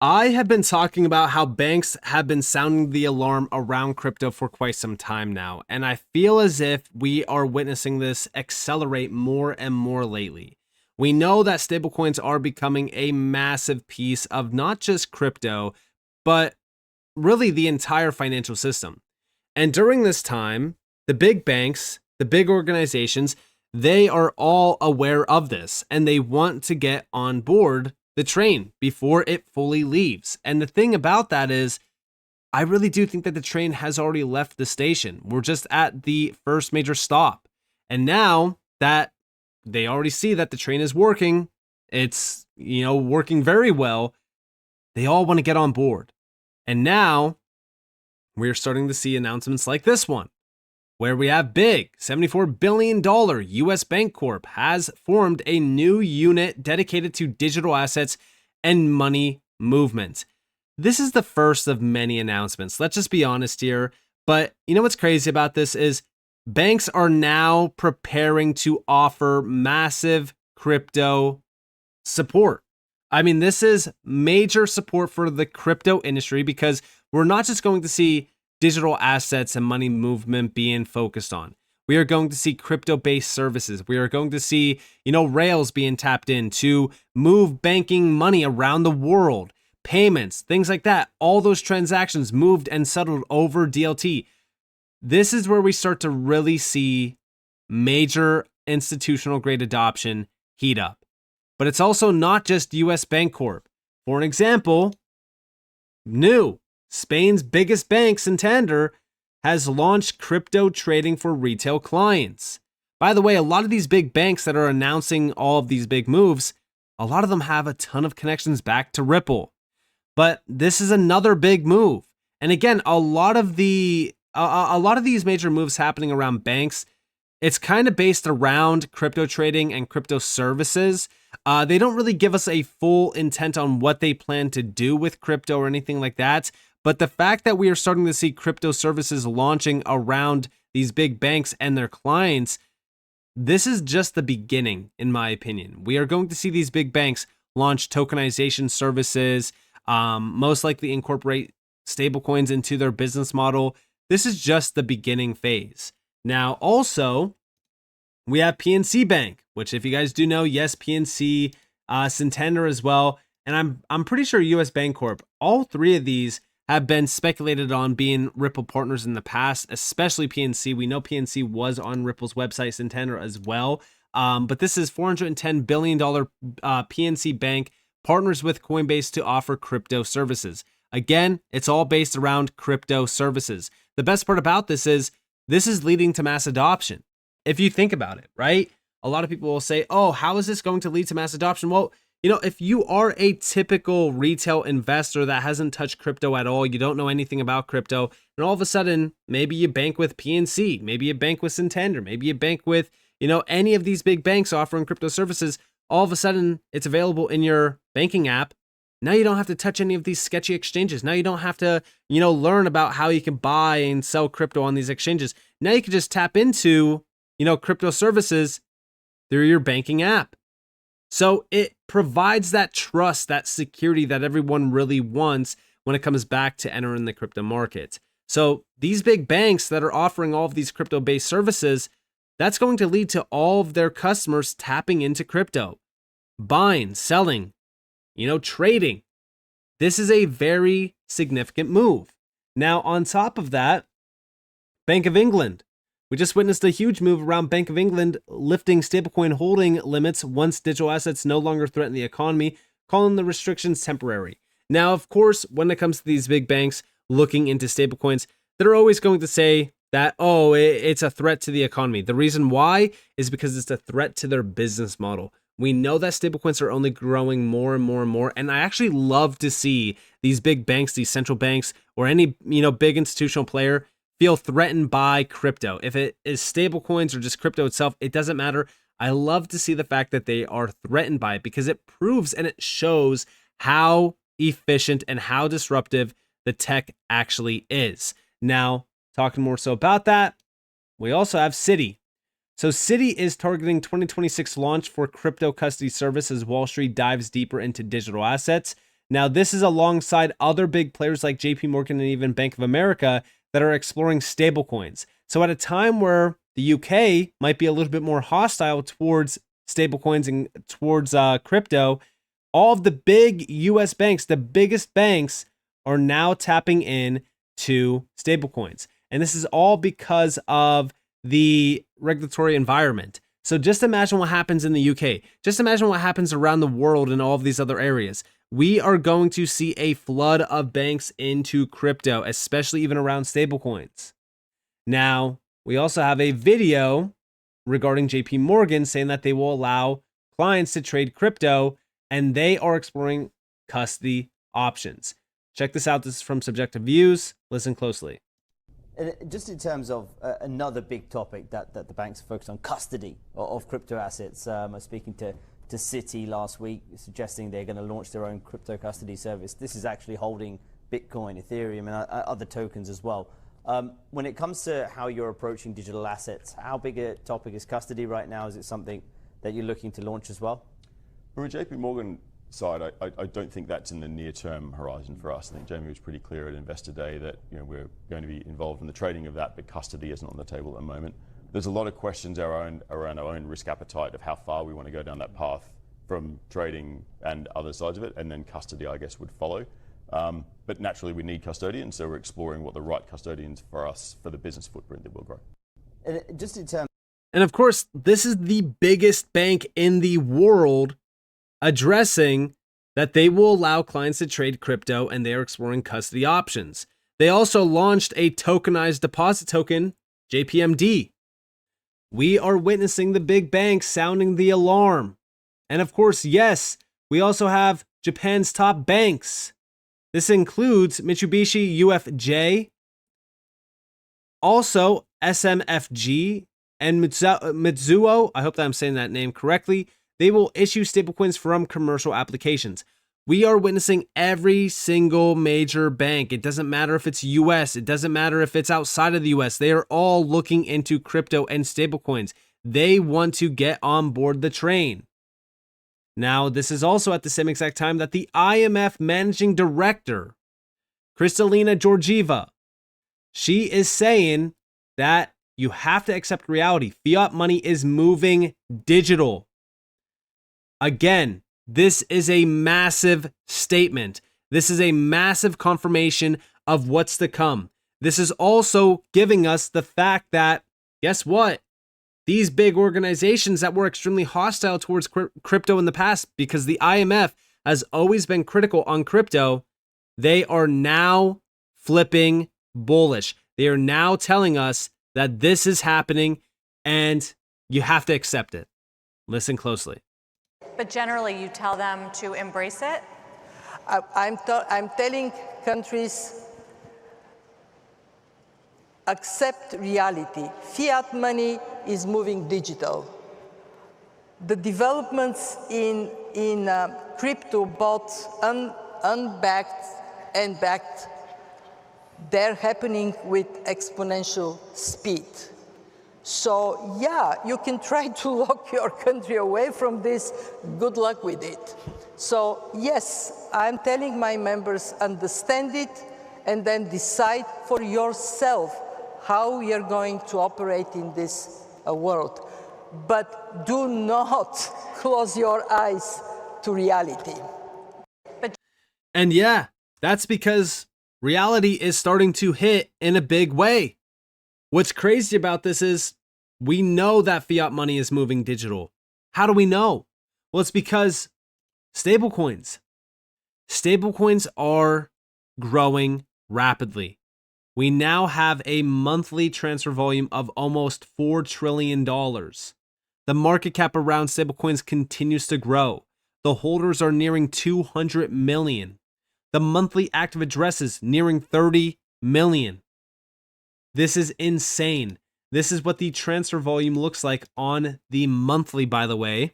I have been talking about how banks have been sounding the alarm around crypto for quite some time now, and I feel as if we are witnessing this accelerate more and more lately. We know that stablecoins are becoming a massive piece of not just crypto, but really the entire financial system. And during this time, the big banks, the big organizations, they are all aware of this and they want to get on board the train before it fully leaves. And the thing about that is, I really do think that the train has already left the station. We're just at the first major stop. And now that they already see that the train is working, it's, working very well, they all want to get on board. And now we're starting to see announcements like this one, where we have big $74 billion US Bank Corp has formed a new unit dedicated to digital assets and money movement. This is the first of many announcements. Let's just be honest here. But you know what's crazy about this is banks are now preparing to offer massive crypto support. I mean, this is major support for the crypto industry because we're not just going to see digital assets and money movement being focused on. We are going to see crypto-based services. We are going to see, rails being tapped in to move banking money around the world, payments, things like that. All those transactions moved and settled over DLT. This is where we start to really see major institutional grade adoption heat up. But it's also not just US Bank Corp. For an example, Spain's biggest bank, Santander, has launched crypto trading for retail clients. By the way, a lot of these big banks that are announcing all of these big moves, a lot of them have a ton of connections back to Ripple. But this is another big move. And again, a lot of these major moves happening around banks, it's kind of based around crypto trading and crypto services. They don't really give us a full intent on what they plan to do with crypto or anything like that. But the fact that we are starting to see crypto services launching around these big banks and their clients, this is just the beginning, in my opinion. We are going to see these big banks launch tokenization services, most likely incorporate stablecoins into their business model. This is just the beginning phase. Now, also, we have PNC Bank, which if you guys do know, yes, PNC, Santander as well, and I'm pretty sure US Bank Corp, all three of these have been speculated on being Ripple partners in the past, especially PNC. We know PNC was on Ripple's website, Santander as well. But this is $410 billion PNC Bank partners with Coinbase to offer crypto services. Again, it's all based around crypto services. The best part about this is leading to mass adoption. If you think about it, right? A lot of people will say, oh, how is this going to lead to mass adoption? Well, if you are a typical retail investor that hasn't touched crypto at all, you don't know anything about crypto, and all of a sudden, maybe you bank with PNC, maybe you bank with Santander, maybe you bank with, any of these big banks offering crypto services, all of a sudden, it's available in your banking app. Now you don't have to touch any of these sketchy exchanges. Now you don't have to, learn about how you can buy and sell crypto on these exchanges. Now you can just tap into, crypto services through your banking app. So it provides that trust, that security that everyone really wants when it comes back to entering the crypto market. So these big banks that are offering all of these crypto-based services, that's going to lead to all of their customers tapping into crypto, buying, selling, trading. This is a very significant move. Now, on top of that, Bank of England. We just witnessed a huge move around Bank of England lifting stablecoin holding limits once digital assets no longer threaten the economy, calling the restrictions temporary. Now, of course, when it comes to these big banks looking into stablecoins, they're always going to say that, oh, it's a threat to the economy. The reason why is because it's a threat to their business model. We know that stablecoins are only growing more and more and more, and I actually love to see these big banks, these central banks, or any big institutional player feel threatened by crypto. If it is stablecoins or just crypto itself, it doesn't matter. I love to see the fact that they are threatened by it because it proves and it shows how efficient and how disruptive the tech actually is. Now, talking more so about that, we also have Citi. So Citi is targeting 2026 launch for crypto custody service as Wall Street dives deeper into digital assets. Now, this is alongside other big players like JP Morgan and even Bank of America that are exploring stablecoins. So at a time where the UK might be a little bit more hostile towards stablecoins and towards crypto, all of the big US banks, the biggest banks, are now tapping in to stablecoins. And this is all because of the regulatory environment. So just imagine what happens in the UK. Just imagine what happens around the world in all of these other areas. We are going to see a flood of banks into crypto, especially even around stablecoins. Now, we also have a video regarding JP Morgan saying that they will allow clients to trade crypto, and they are exploring custody options. Check this out. This is from Subjective Views. Listen closely. Just in terms of another big topic that the banks are focused on, custody of crypto assets. I was speaking to Citi last week, suggesting they're going to launch their own crypto custody service. This is actually holding Bitcoin, Ethereum, and other tokens as well. When it comes to how you're approaching digital assets, how big a topic is custody right now? Is it something that you're looking to launch as well? From a JP Morgan side, I don't think that's in the near-term horizon for us. I think Jamie was pretty clear at Investor Day that we're going to be involved in the trading of that, but custody isn't on the table at the moment. There's a lot of questions around our own risk appetite of how far we want to go down that path from trading and other sides of it, and then custody, I guess, would follow. But naturally, we need custodians, so we're exploring what the right custodians for us for the business footprint that will grow. Just in terms. And of course, this is the biggest bank in the world addressing that they will allow clients to trade crypto, and they are exploring custody options. They also launched a tokenized deposit token, JPMD. We are witnessing the big banks sounding the alarm. And of course, yes, we also have Japan's top banks. This includes Mitsubishi UFJ, also SMFG, and Mizuho. I hope that I'm saying that name correctly. They will issue stablecoins from commercial applications. We are witnessing every single major bank. It doesn't matter if it's US. It doesn't matter if it's outside of the US. They are all looking into crypto and stablecoins. They want to get on board the train. Now, this is also at the same exact time that the IMF managing director, Kristalina Georgieva, she is saying that you have to accept reality. Fiat money is moving digital. Again, this is a massive statement. This is a massive confirmation of what's to come. This is also giving us the fact that, guess what? These big organizations that were extremely hostile towards crypto in the past, because the IMF has always been critical on crypto, they are now flipping bullish. They are now telling us that this is happening and you have to accept it. Listen closely. But generally, you tell them to embrace it? I'm telling countries, accept reality. Fiat money is moving digital. The developments in crypto, both unbacked and backed, they're happening with exponential speed. So yeah, you can try to lock your country away from this. Good luck with it. So yes, I'm telling my members, understand it and then decide for yourself how you're going to operate in this world. But do not close your eyes to reality. And yeah, that's because reality is starting to hit in a big way. What's crazy about this is we know that fiat money is moving digital. How do we know? Well, it's because stablecoins are growing rapidly. We now have a monthly transfer volume of almost $4 trillion. The market cap around stablecoins continues to grow. The holders are nearing 200 million. The monthly active addresses nearing 30 million. This is insane. This is what the transfer volume looks like on the monthly, by the way.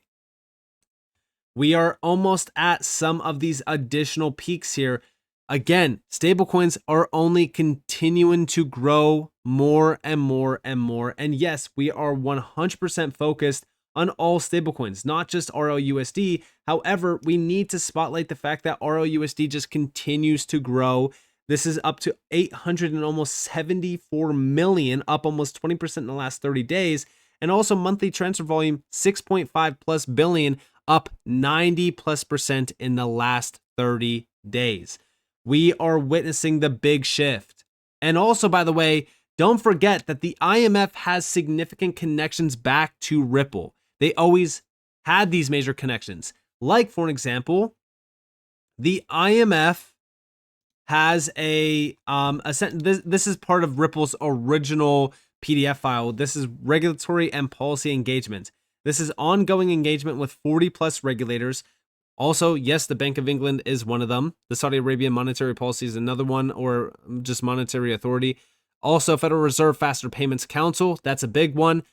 We are almost at some of these additional peaks here. Again, stablecoins are only continuing to grow more and more and more. And yes, we are 100% focused on all stablecoins, not just RLUSD. However, we need to spotlight the fact that RLUSD just continues to grow. This is up to 874 million, up almost 20% in the last 30 days. And also monthly transfer volume, 6.5 plus billion, up 90 plus % in the last 30 days. We are witnessing the big shift. And also, by the way, don't forget that the IMF has significant connections back to Ripple. They always had these major connections. Like, for an example, the IMF has this is part of Ripple's original PDF file. This is regulatory and policy engagement. This is ongoing engagement with 40 plus regulators. Also, yes, the Bank of England is one of them. The Saudi Arabian Monetary Policy is another one, or just Monetary Authority. Also, Federal Reserve Faster Payments Council, that's a big one.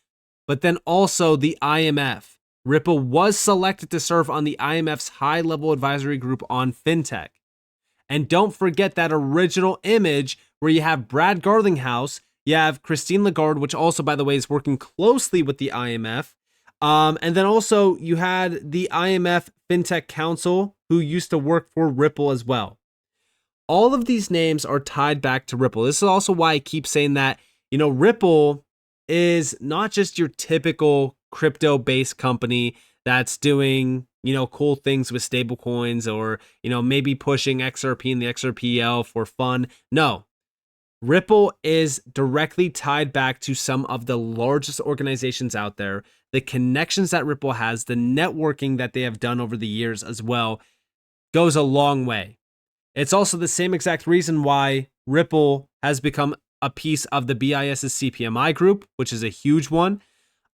But then also the IMF. Ripple was selected to serve on the IMF's high-level advisory group on fintech. And don't forget that original image where you have Brad Garlinghouse, you have Christine Lagarde, which also, by the way, is working closely with the IMF. And then also you had the IMF FinTech Council, who used to work for Ripple as well. All of these names are tied back to Ripple. This is also why I keep saying that, Ripple is not just your typical crypto-based company that's doing, cool things with stablecoins or, maybe pushing XRP and the XRPL for fun. No. Ripple is directly tied back to some of the largest organizations out there. The connections that Ripple has, the networking that they have done over the years as well, goes a long way. It's also the same exact reason why Ripple has become a piece of the BIS's CPMI group, which is a huge one.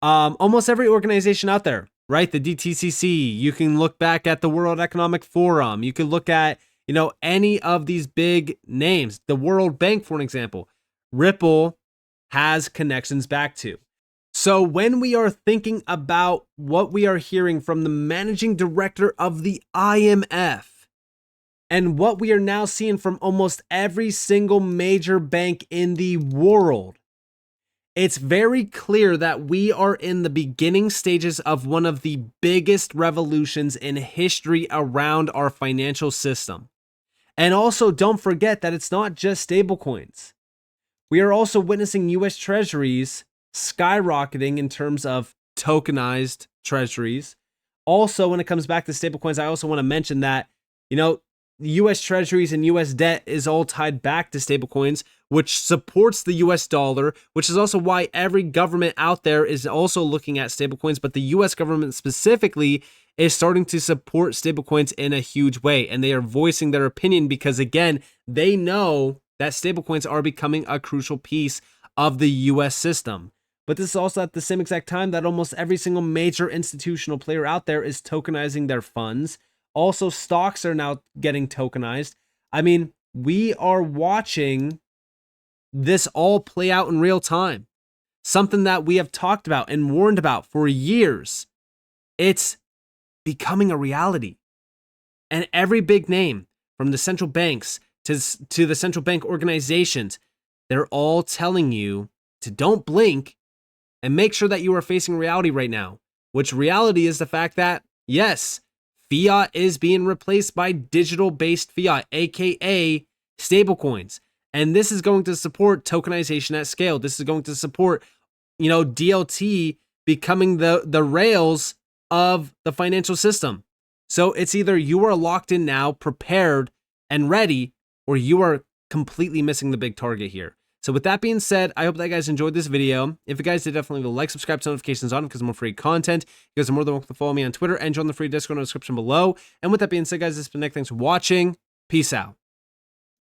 Almost every organization out there, right? The DTCC, you can look back at the World Economic Forum. You can look at, any of these big names, the World Bank, for an example, Ripple has connections back to. So when we are thinking about what we are hearing from the managing director of the IMF and what we are now seeing from almost every single major bank in the world, it's very clear that we are in the beginning stages of one of the biggest revolutions in history around our financial system. And also, don't forget that it's not just stablecoins. We are also witnessing US treasuries skyrocketing in terms of tokenized treasuries. Also, when it comes back to stablecoins, I also want to mention that, US treasuries and US debt is all tied back to stablecoins, which supports the US dollar, which is also why every government out there is also looking at stablecoins, but the US government specifically is starting to support stablecoins in a huge way, and they are voicing their opinion because, again, they know that stablecoins are becoming a crucial piece of the US system. But this is also at the same exact time that almost every single major institutional player out there is tokenizing their funds. Also, stocks are now getting tokenized. I mean, we are watching this all play out in real time. Something that we have talked about and warned about for years. It's becoming a reality. And every big name, from the central banks to the central bank organizations, they're all telling you to don't blink and make sure that you are facing reality right now. Which reality is the fact that, yes, fiat is being replaced by digital-based fiat, aka stablecoins. And this is going to support tokenization at scale. This is going to support, DLT becoming the rails of the financial system. So it's either you are locked in now, prepared and ready, or you are completely missing the big target here. So with that being said, I hope that you guys enjoyed this video. If you guys did, definitely like, subscribe, turn notifications on because more free content. You guys are more than welcome to follow me on Twitter and join the free Discord in the description below. And with that being said, guys, this has been Nick. Thanks for watching. Peace out.